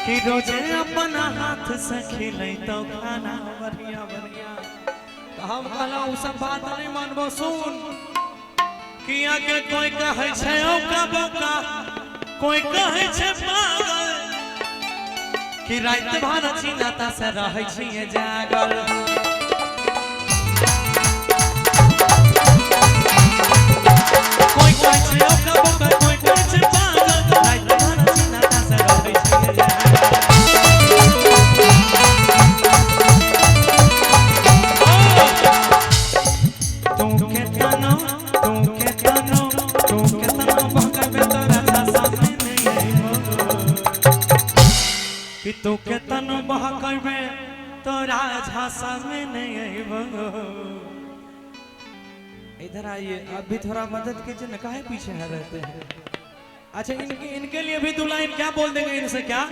कि रोजे अपना हाथ से खिले तो खाना बढ़िया बढ़िया। तो हम कहला उ सब बात नहीं मानबो सुन कि आगे कोई कहे छे औका बौका कोई कहे छे पागल कि रात भर चिंता से रहै छिए जागल। कोई कहे छे औका बौका कोई कहे छे पागल रात भर चिंता से रहै छिए जागल। तू के तनो भगवे तोरा सामने नहीं आइबो कि तू के तनो बहकवे तोरा झांसा में नहीं आइबो। इधर आइए अभी थोड़ा मदद कीजिए न, काहे पीछे है रहते हैं। अच्छा इनके लिए भी दो लाइन क्या बोल देंगे इनसे क्या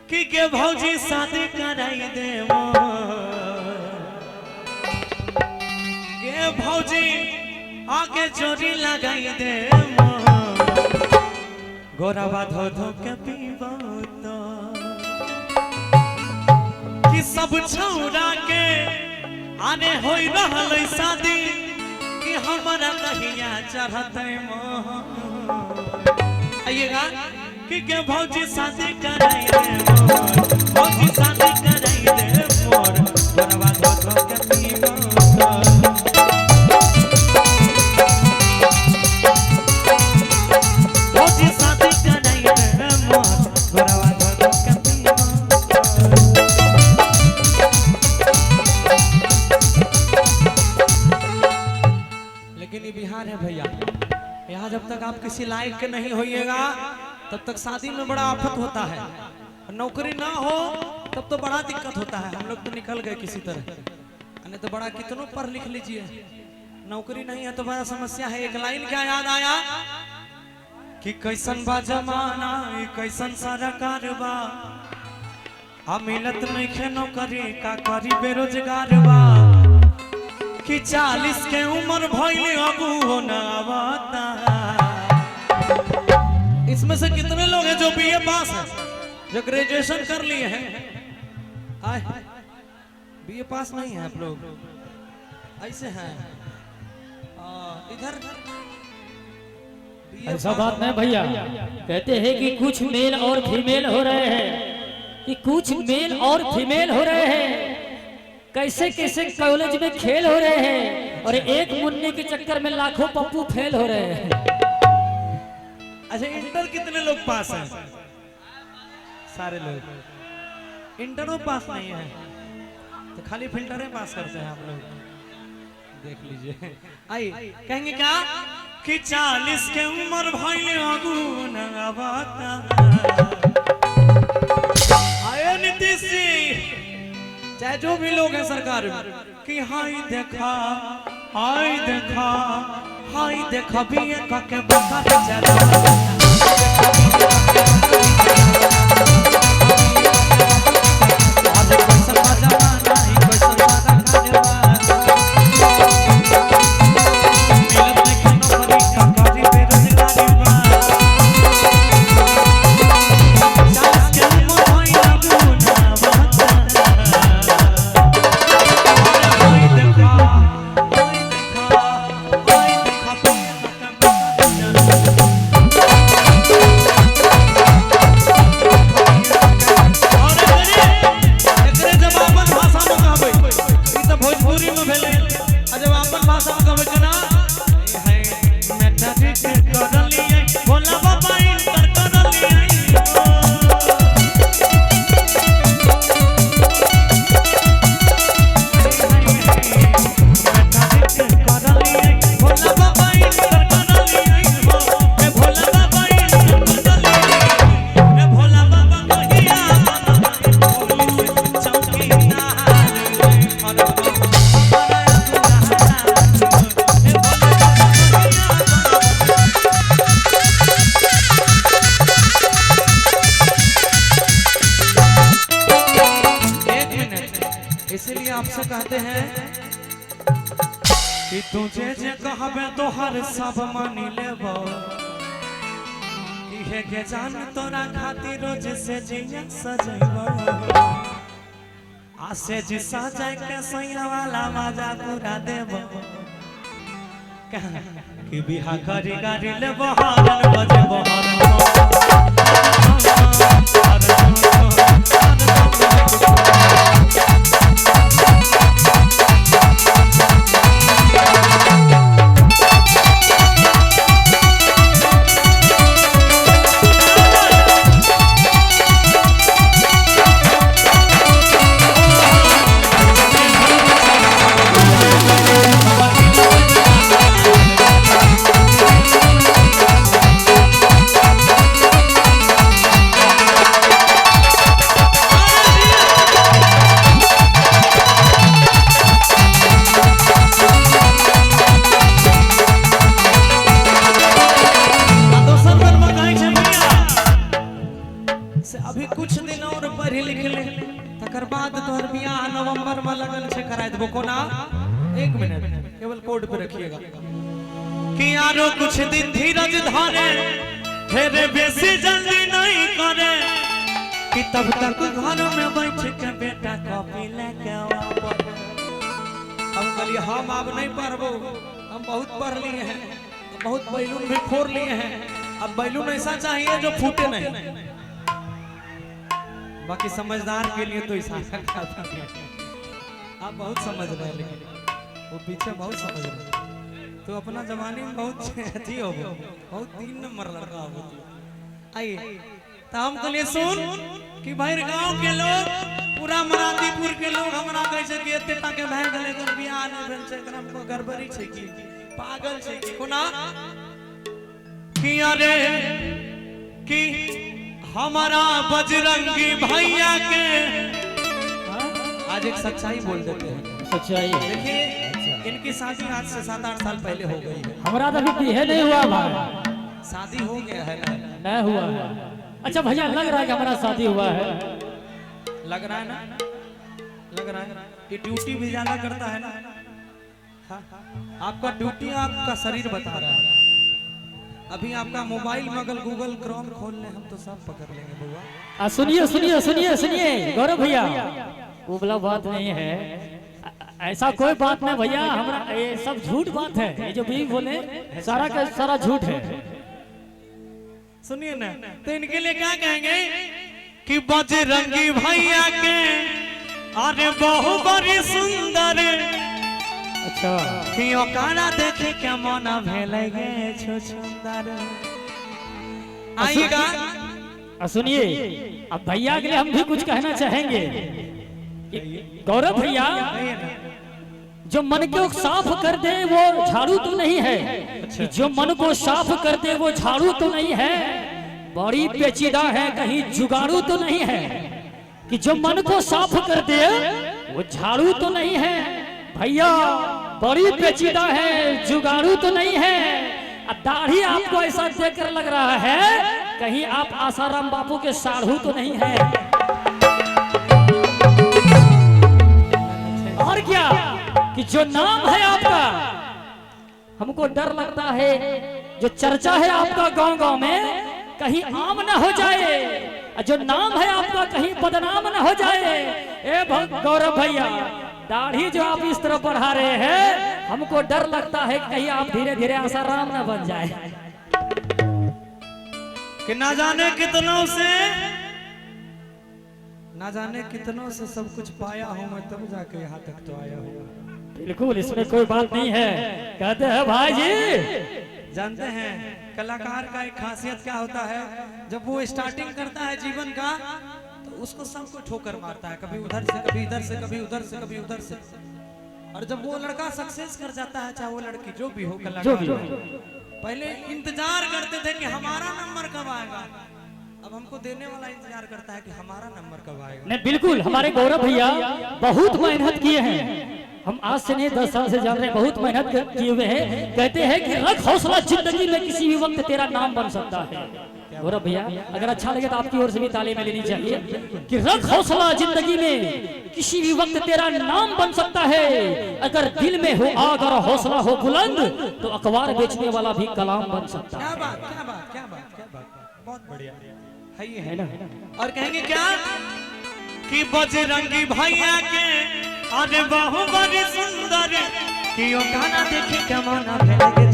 कि के भौजी शादी कराई देवो के भौजी आगे चोरी लगाई दे गोरावा धो धो के पीबो तो कि सब छौरा के आने होई रहल शादी कि हमरा कहिया चढ़ते मोह। आइएगा कि के भौजी शादी कराई दे भौजी शादी कराई दे मोर गोरावा धो धो के पीबो जब तक आप किसी लायक के नहीं होइएगा तब तक शादी में बड़ा आफत होता है। नौकरी ना हो तब तो बड़ा दिक्कत होता है। हम लोग तो निकल गए किसी तरह, नहीं तो बड़ा कितनों पढ़ लिख लीजिए नौकरी नहीं है तो बड़ा समस्या है। एक लाइन क्या याद आया कि कैसन बा जमाना कैसन सारा कारबा आ मिलत नहीं खे नौकरी का करी बेरोजगार बा कि 40 के उम्र भइले अबू होना बाता। इसमें से कितने लोग हैं जो बीए पास हैं जो ग्रेजुएशन कर लिए हैं? आए बीए पास नहीं है आप लोग ऐसे हैं इधर ऐसा बात नहीं भैया। कहते हैं कि कुछ मेल और फीमेल हो रहे हैं कि कुछ मेल और फीमेल हो रहे हैं कैसे कैसे कॉलेज में खेल हो रहे हैं और एक मुन्नी के चक्कर में लाखों पप्पू फेल हो रहे हैं। अच्छा इंटर कितने लोग पास हैं? सारे लोग इंटरों पास नहीं है तो खाली फिल्टरें पास करते हैं आप लोग देख लीजिए। आई कहेंगे क्या कि 40 के उम्र भइले अगू न बाता। आए नीतीश जी चाहे जो भी लोग हैं सरकार में कि हाय देखा भी के बका चला आज कैसन जमाना है कैसन सारा खाजवा मिलत नहीं नौकरी का करी बेरोजगारी बा 40 के उम्र भइले अगू न बाता। इसीलिए आपसे कहते हैं कि तुझे जे कहबे तो हर सब मानी लेबो कि इहे के जान तोरा खातिर रोज से जिया सजैबो आसे जी सजाय के सैया वाला मजा पूरा देबो कि बिहा करी गाड़ी ले बहारन बजे अभी कुछ दिन और पढ़ी लिख ले तकर बाद तोहर बियाह नवंबर में लगन से कराय देबो कोना। एक मिनट केवल कोड पे रखिएगा कि यारो कुछ दिन धीरज धरे फिर बेसी जल्दी नहीं करे कि तब तक घर में बैठ के बेटा कॉपी लेके वापस। हम कहलिए हम अब नहीं पढ़बो, हम बहुत पढ़ लिए हैं, बहुत बैलून भी फोड़ लिए हैं, अब बैलून ऐसा चाहिए जो फूटे नहीं। बाकी समझदार के लिए तो इशारा करता है। आप बहुत समझ रहे हैं लेकिन वो पीछे बहुत समझ रहे हैं। तो अपना जमाने में बहुत अथी हो गया, बहुत 3 नंबर लड़का हो गया। आइए तो हम कहलिए सुन कि भाई गांव के लोग पूरा मरादीपुर के लोग हमरा कैसे कि एते टाके भाई गले कर बियाह नहीं भेल छै, एकरा में गड़बड़ी छै कि पागल छै कि कोना कि अरे कि हमारा बजरंगी भैया के आज एक सच्चाई बोल देते हैं। सच्चाई देखिए इनकी शादी आज से 7-8 साल पहले हो गई है। हमारा तो अभी नहीं हुआ भाई, शादी हो गया है ना? नहीं हुआ है। अच्छा भैया लग रहा है कि हमारा शादी हुआ है। लग रहा है ना? लग रहा है कि ड्यूटी भी ज्यादा करता है ना? हाँ? आपका ड्यूटी आपका शरीर बता रहा है। अभी आपका मोबाइल में अगर गूगल क्रोम खोल ले हम तो सब पकड़ लेंगे बुआ। सुनिए सुनिए सुनिए सुनिए गौरव भैया, वो वाला बात नहीं है, ऐसा कोई बात नहीं भैया, हमारा ये सब झूठ बात है, ये जो भी बोले सारा का सारा झूठ है। सुनिए ना तो इनके लिए क्या कहेंगे कि बजरंगी भैया के अरे बहुत बड़ी सुंदर अच्छा कि ओकरा देखे के मन भेले गे छो सुंदर। आइएगा सुनिए अब भैया के लिए हम भी कुछ कहना चाहेंगे। गौरव भैया जो मन को साफ कर दे वो झाड़ू तो नहीं है, जो मन को साफ कर दे वो झाड़ू तो नहीं है, बड़ी पेचीदा है कहीं जुगाड़ू तो नहीं है। कि जो मन को साफ कर दे वो झाड़ू तो नहीं है भैया, बड़ी पेचीदा है जुगाड़ू तो नहीं है। दाढ़ी आपको ऐसा देखकर लग रहा है कहीं आप आसाराम बापू के साढ़ू तो नहीं है। और क्या कि जो नाम है आपका हमको डर लगता है, जो चर्चा है आपका गांव गांव में कहीं आम न हो जाए, जो नाम है आपका कहीं बदनाम न हो जाए। ए गौरव भैया दाढ़ी जो आप इस तरह बढ़ा रहे हैं हमको डर लगता है कहीं आप धीरे धीरे आसाराम न बन जाए। कि ना जाने कितनों से सब कुछ पाया हूं मैं तब जाके यहाँ तक तो आया हूँ। बिल्कुल इसमें कोई बात नहीं है। कहते हैं भाई जी जानते हैं कलाकार का एक खासियत क्या होता है, जब वो स्टार्टिंग करता है जीवन का तो उसको सबको ठोकर मारता है, कभी उधर से कभी इधर से कभी उधर से कभी उधर से। और जब वो लड़का सक्सेस कर जाता है चाहे वो लड़की जो भी हो कलाकार, पहले इंतजार करते थे कि हमारा नंबर कब आएगा, अब हमको देने वाला इंतजार करता है कि हमारा नंबर कब आएगा। नहीं बिल्कुल हमारे गौरव भैया बहुत मेहनत किए हैं, हम आज से नहीं 10 साल से जान रहे हैं, बहुत मेहनत किए हुए हैं। कहते हैं कि रख हौसला जिंदगी में किसी भी वक्त तेरा नाम बन सकता है। गौरव भैया अगर अच्छा लगे तो आपकी ओर से भी ताली में लेनी चाहिए कि रख हौसला जिंदगी में किसी भी वक्त तेरा नाम बन सकता है। अगर दिल में हो आग और हौसला हो बुलंद तो अखबार बेचने वाला भी कलाम बन सकता है। क्या बात क्या बात क्या बात क्या बात, बहुत बहुत बढ़िया है ये है ना? और कहेंगे क्या कि बजरंगी भैया के अरे बहु बड़ी सुंदर कि यो गाना देखे क्या माना भेल के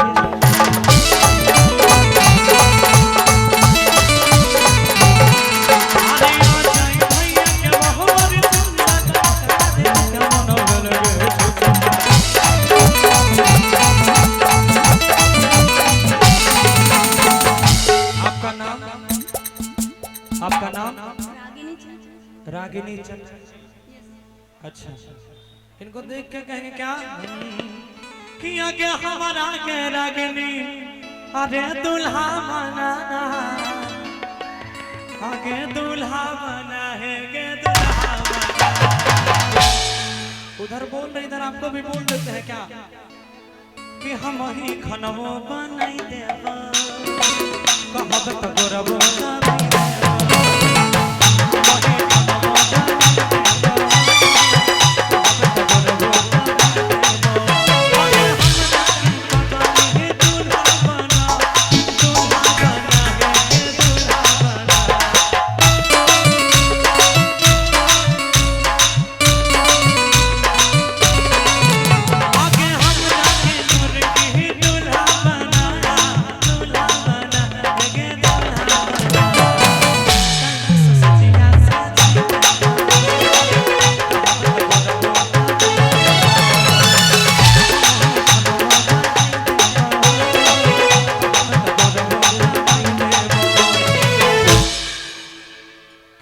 आपका नाम रागिनी चंद्र। अच्छा इनको देख के कहेंगे क्या कि आगे हमारा के रागिनी अरे दूल्हा बना आगे दूल्हा बना है गे दूल्हा बना। उधर बोल रहे इधर आपको भी बोल देते हैं क्या कि हम ही खनवो बनाई देवा कहब त गोरबो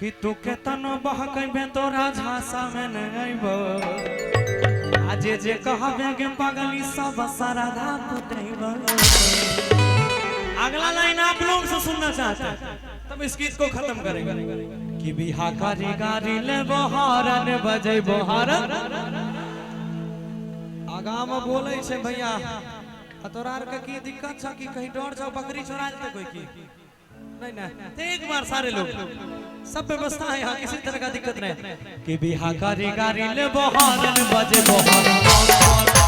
कि तू के तनो बहकबे तोरा झांसा में न आइबो आज जे कहबे के पगली सब सरधा टूटेबो। अगला लाइन आप लोग से सुनना चाहते हैं तब इस गीत को खत्म करेंगे कि बिहा कारी गारी ले बहारन बजे बहारन आगाम बोले छे भैया तोरार के की दिक्कत छ कि कहीं डर जाओ बकरी चोरा लेते कोई की नहीं ना तो एक बार सारे लोग सब व्यवस्था है यहाँ किसी तरह का दिक्कत नहीं कि बिहा कारी गारी ले बहारन बजे बहारन